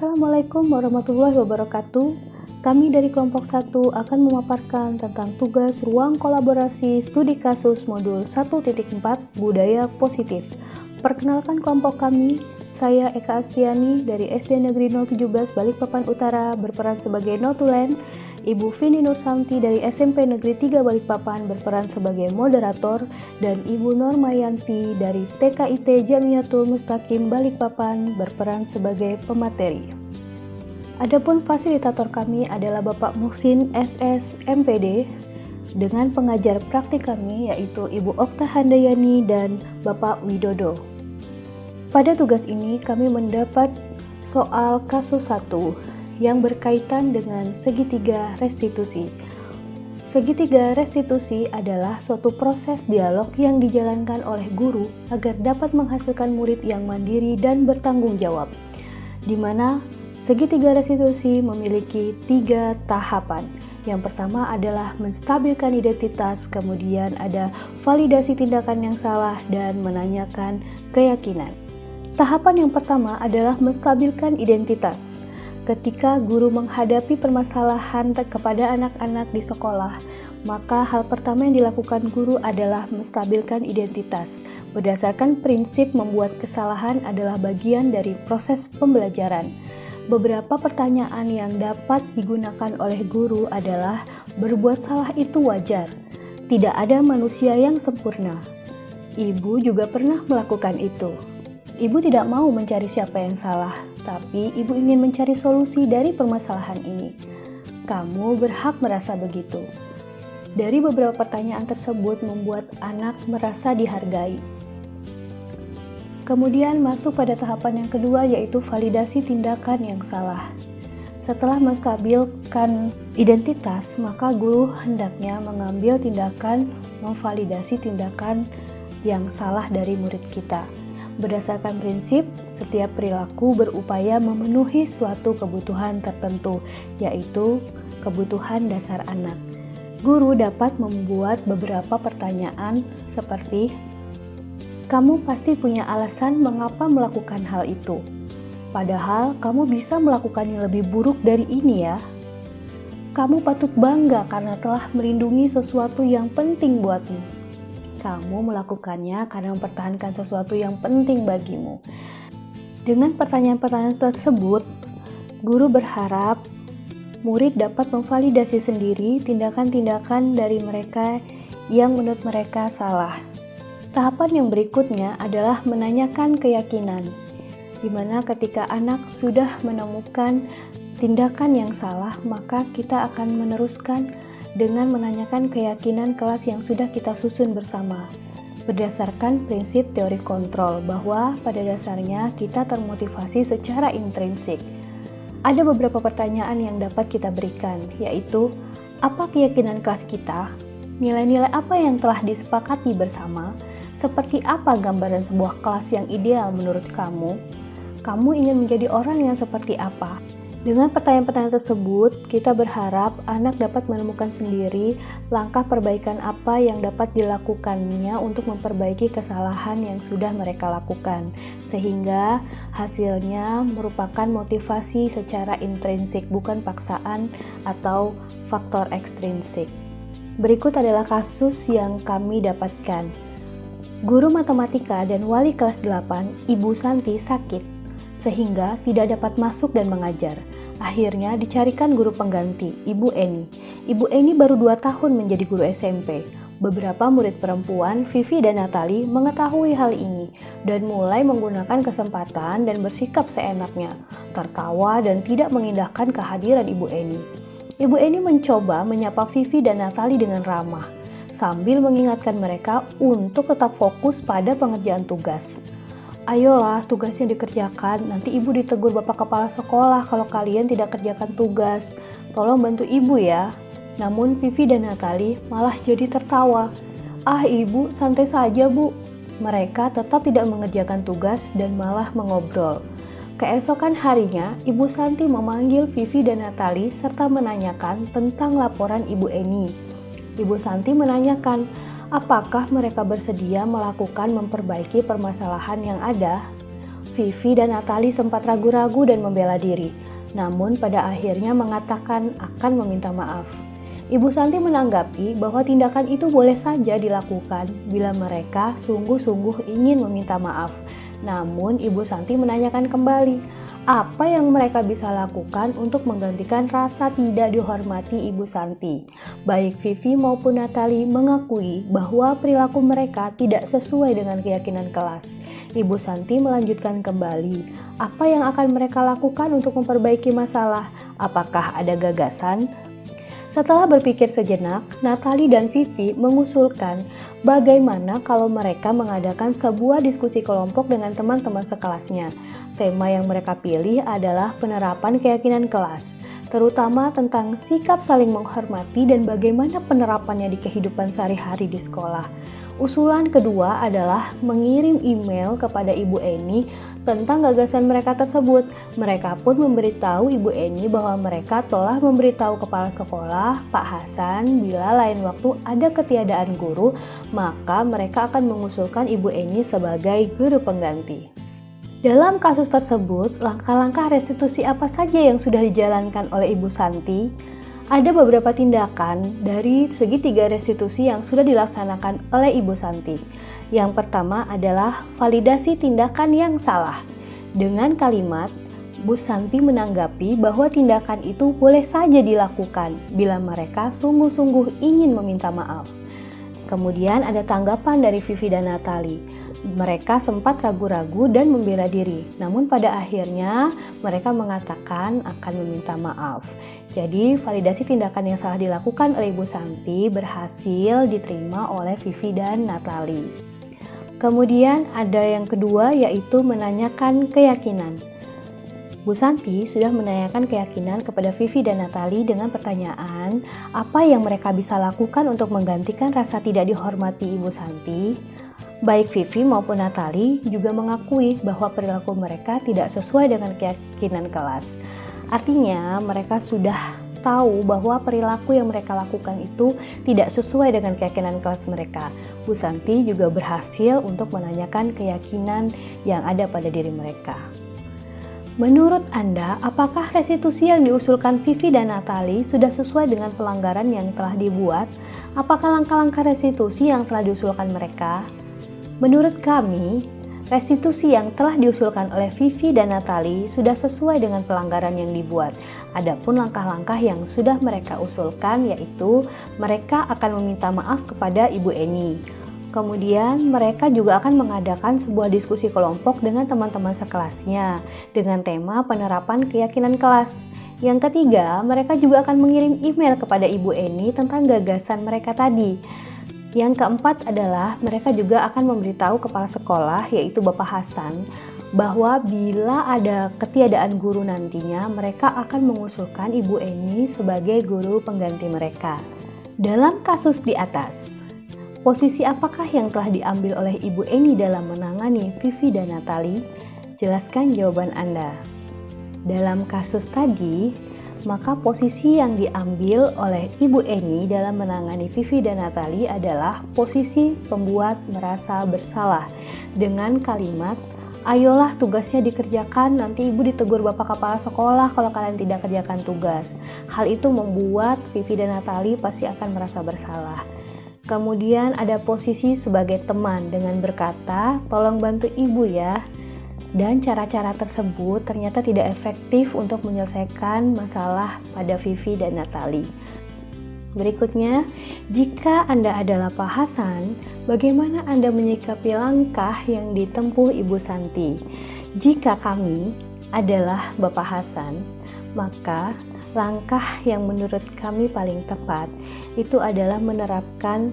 Assalamualaikum warahmatullahi wabarakatuh. Kami dari kelompok 1 akan memaparkan tentang tugas ruang kolaborasi studi kasus modul 1.4 Budaya Positif. Perkenalkan kelompok kami, saya Eka Astiani dari SD Negeri 017 Balikpapan Utara berperan sebagai notulen, Ibu Vini Nursanti dari SMP Negeri 3 Balikpapan berperan sebagai moderator, dan Ibu Normayanti dari TKIT Jamiatul Mustaqim Balikpapan berperan sebagai pemateri. Adapun fasilitator kami adalah Bapak Muhsin SS MPD dengan pengajar praktik kami yaitu Ibu Okta Handayani dan Bapak Widodo. Pada tugas ini kami mendapat soal kasus 1 yang berkaitan dengan segitiga restitusi. Segitiga restitusi adalah suatu proses dialog yang dijalankan oleh guru agar dapat menghasilkan murid yang mandiri dan bertanggung jawab, di mana segitiga restitusi memiliki 3 tahapan. Yang pertama adalah menstabilkan identitas, kemudian ada validasi tindakan yang salah, dan menanyakan keyakinan. Tahapan yang pertama adalah menstabilkan identitas. Ketika guru menghadapi permasalahan kepada anak-anak di sekolah, maka hal pertama yang dilakukan guru adalah menstabilkan identitas. Berdasarkan prinsip membuat kesalahan adalah bagian dari proses pembelajaran. Beberapa pertanyaan yang dapat digunakan oleh guru adalah berbuat salah itu wajar. Tidak ada manusia yang sempurna. Ibu juga pernah melakukan itu. Ibu tidak mau mencari siapa yang salah, tapi ibu ingin mencari solusi dari permasalahan ini. Kamu berhak merasa begitu. Dari beberapa pertanyaan tersebut membuat anak merasa dihargai. Kemudian masuk pada tahapan yang kedua yaitu validasi tindakan yang salah. Setelah menstabilkan identitas, maka guru hendaknya mengambil tindakan memvalidasi tindakan yang salah dari murid kita. Berdasarkan prinsip, setiap perilaku berupaya memenuhi suatu kebutuhan tertentu, yaitu kebutuhan dasar anak. Guru dapat membuat beberapa pertanyaan seperti, kamu pasti punya alasan mengapa melakukan hal itu. Padahal kamu bisa melakukan yang lebih buruk dari ini ya. Kamu patut bangga karena telah melindungi sesuatu yang penting buatmu. Kamu melakukannya karena mempertahankan sesuatu yang penting bagimu. Dengan pertanyaan-pertanyaan tersebut, guru berharap murid dapat memvalidasi sendiri tindakan-tindakan dari mereka yang menurut mereka salah. Tahapan yang berikutnya adalah menanyakan keyakinan, di mana ketika anak sudah menemukan tindakan yang salah, maka kita akan meneruskan dengan menanyakan keyakinan kelas yang sudah kita susun bersama. Berdasarkan prinsip teori kontrol bahwa pada dasarnya kita termotivasi secara intrinsik. Ada beberapa pertanyaan yang dapat kita berikan, yaitu apa keyakinan kelas kita, nilai-nilai apa yang telah disepakati bersama, seperti apa gambaran sebuah kelas yang ideal menurut kamu ingin menjadi orang yang seperti apa. Dengan pertanyaan-pertanyaan tersebut, kita berharap anak dapat menemukan sendiri langkah perbaikan apa yang dapat dilakukannya untuk memperbaiki kesalahan yang sudah mereka lakukan, sehingga hasilnya merupakan motivasi secara intrinsik, bukan paksaan atau faktor ekstrinsik. Berikut adalah kasus yang kami dapatkan. Guru matematika dan wali kelas 8, Ibu Santi, sakit sehingga tidak dapat masuk dan mengajar. Akhirnya dicarikan guru pengganti, Ibu Eni. Ibu Eni baru 2 tahun menjadi guru SMP. Beberapa murid perempuan, Vivi dan Natali, mengetahui hal ini dan mulai menggunakan kesempatan dan bersikap seenaknya, tertawa dan tidak mengindahkan kehadiran Ibu Eni. Ibu Eni mencoba menyapa Vivi dan Natali dengan ramah, sambil mengingatkan mereka untuk tetap fokus pada pengerjaan tugas. Ayolah, tugasnya dikerjakan, nanti ibu ditegur bapak kepala sekolah kalau kalian tidak kerjakan tugas. Tolong bantu ibu ya. Namun Vivi dan Natali malah jadi tertawa. Ah ibu, santai saja bu. Mereka tetap tidak mengerjakan tugas dan malah mengobrol. Keesokan harinya, Ibu Santi memanggil Vivi dan Natali serta menanyakan tentang laporan Ibu Eni. Ibu Santi menanyakan, apakah mereka bersedia melakukan memperbaiki permasalahan yang ada? Vivi dan Natali sempat ragu-ragu dan membela diri, namun pada akhirnya mengatakan akan meminta maaf. Ibu Santi menanggapi bahwa tindakan itu boleh saja dilakukan bila mereka sungguh-sungguh ingin meminta maaf. Namun Ibu Santi menanyakan kembali, apa yang mereka bisa lakukan untuk menggantikan rasa tidak dihormati Ibu Santi. Baik Vivi maupun Natali mengakui bahwa perilaku mereka tidak sesuai dengan keyakinan kelas. Ibu Santi melanjutkan kembali, apa yang akan mereka lakukan untuk memperbaiki masalah? Apakah ada gagasan? Setelah berpikir sejenak, Natali dan Vivi mengusulkan bagaimana kalau mereka mengadakan sebuah diskusi kelompok dengan teman-teman sekelasnya. Tema yang mereka pilih adalah penerapan keyakinan kelas, terutama tentang sikap saling menghormati dan bagaimana penerapannya di kehidupan sehari-hari di sekolah. Usulan kedua adalah mengirim email kepada Ibu Eni tentang gagasan mereka tersebut. Mereka pun memberitahu Ibu Eni bahwa mereka telah memberitahu kepala sekolah, Pak Hasan, bila lain waktu ada ketiadaan guru, maka mereka akan mengusulkan Ibu Eni sebagai guru pengganti. Dalam kasus tersebut, langkah-langkah restitusi apa saja yang sudah dijalankan oleh Ibu Santi? Ada beberapa tindakan dari segi 3 restitusi yang sudah dilaksanakan oleh Ibu Santi. Yang pertama adalah validasi tindakan yang salah. Dengan kalimat, Bu Santi menanggapi bahwa tindakan itu boleh saja dilakukan bila mereka sungguh-sungguh ingin meminta maaf. Kemudian ada tanggapan dari Vivi dan Natali. Mereka sempat ragu-ragu dan membela diri, namun pada akhirnya mereka mengatakan akan meminta maaf. Jadi validasi tindakan yang salah dilakukan oleh Ibu Santi berhasil diterima oleh Vivi dan Natali. Kemudian ada yang kedua, yaitu menanyakan keyakinan. Bu Santi sudah menanyakan keyakinan kepada Vivi dan Natali dengan pertanyaan apa yang mereka bisa lakukan untuk menggantikan rasa tidak dihormati Ibu Santi. Baik Vivi maupun Natali juga mengakui bahwa perilaku mereka tidak sesuai dengan keyakinan kelas. Artinya mereka sudah tahu bahwa perilaku yang mereka lakukan itu tidak sesuai dengan keyakinan kelas mereka. Bu Santi juga berhasil untuk menanyakan keyakinan yang ada pada diri mereka. Menurut Anda, apakah restitusi yang diusulkan Vivi dan Natali sudah sesuai dengan pelanggaran yang telah dibuat? Apakah langkah-langkah restitusi yang telah diusulkan mereka? Menurut kami, restitusi yang telah diusulkan oleh Vivi dan Natali sudah sesuai dengan pelanggaran yang dibuat. Adapun langkah-langkah yang sudah mereka usulkan yaitu mereka akan meminta maaf kepada Ibu Eni. Kemudian mereka juga akan mengadakan sebuah diskusi kelompok dengan teman-teman sekelasnya dengan tema penerapan keyakinan kelas. Yang ketiga, mereka juga akan mengirim email kepada Ibu Eni tentang gagasan mereka tadi. Yang keempat adalah mereka juga akan memberitahu kepala sekolah yaitu Bapak Hasan bahwa bila ada ketiadaan guru nantinya mereka akan mengusulkan Ibu Eni sebagai guru pengganti mereka. Dalam kasus di atas, posisi apakah yang telah diambil oleh Ibu Eni dalam menangani Vivi dan Natali? Jelaskan jawaban Anda. Dalam kasus tadi, maka posisi yang diambil oleh Ibu Eni dalam menangani Vivi dan Natali adalah posisi pembuat merasa bersalah dengan kalimat, ayolah tugasnya dikerjakan, nanti ibu ditegur bapak kepala sekolah kalau kalian tidak kerjakan tugas. Hal itu membuat Vivi dan Natali pasti akan merasa bersalah. Kemudian ada posisi sebagai teman dengan berkata, tolong bantu ibu ya. Dan cara-cara tersebut ternyata tidak efektif untuk menyelesaikan masalah pada Vivi dan Natali. Berikutnya, jika Anda adalah Pak Hasan, bagaimana Anda menyikapi langkah yang ditempuh Ibu Santi? Jika kami adalah Bapak Hasan, maka langkah yang menurut kami paling tepat itu adalah menerapkan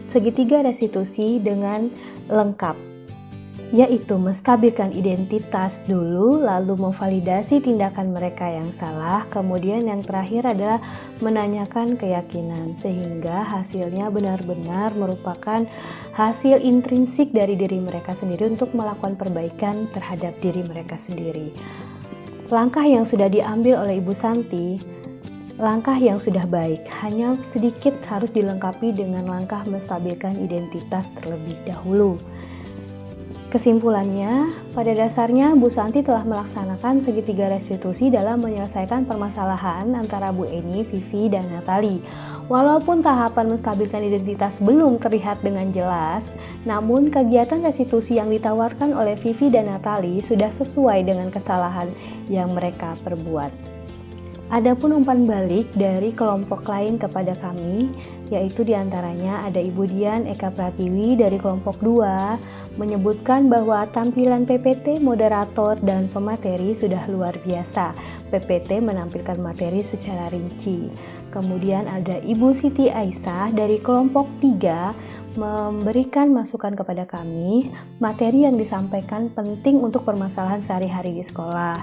segitiga restitusi dengan lengkap, yaitu menstabilkan identitas dulu, lalu memvalidasi tindakan mereka yang salah, kemudian yang terakhir adalah menanyakan keyakinan, sehingga hasilnya benar-benar merupakan hasil intrinsik dari diri mereka sendiri untuk melakukan perbaikan terhadap diri mereka sendiri. Langkah yang sudah diambil oleh Ibu Santi, langkah yang sudah baik, hanya sedikit harus dilengkapi dengan langkah menstabilkan identitas terlebih dahulu. Kesimpulannya, pada dasarnya Bu Santi telah melaksanakan segitiga restitusi dalam menyelesaikan permasalahan antara Bu Eni, Vivi, dan Natali. Walaupun tahapan menstabilkan identitas belum terlihat dengan jelas, namun kegiatan restitusi yang ditawarkan oleh Vivi dan Natali sudah sesuai dengan kesalahan yang mereka perbuat. Adapun umpan balik dari kelompok lain kepada kami, yaitu diantaranya ada Ibu Dian Eka Pratiwi dari kelompok 2, menyebutkan bahwa tampilan PPT, moderator, dan pemateri sudah luar biasa. PPT menampilkan materi secara rinci. Kemudian ada Ibu Siti Aisyah dari kelompok 3 memberikan masukan kepada kami, materi yang disampaikan penting untuk permasalahan sehari-hari di sekolah.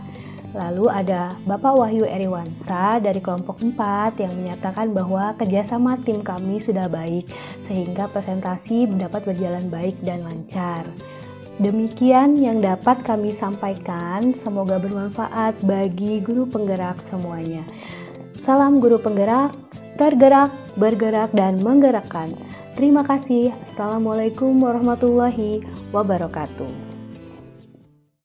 Lalu ada Bapak Wahyu Eriwansa dari kelompok 4 yang menyatakan bahwa kerjasama tim kami sudah baik sehingga presentasi dapat berjalan baik dan lancar. Demikian yang dapat kami sampaikan, semoga bermanfaat bagi guru penggerak semuanya. Salam guru penggerak, tergerak, bergerak, dan menggerakkan. Terima kasih. Assalamualaikum warahmatullahi wabarakatuh.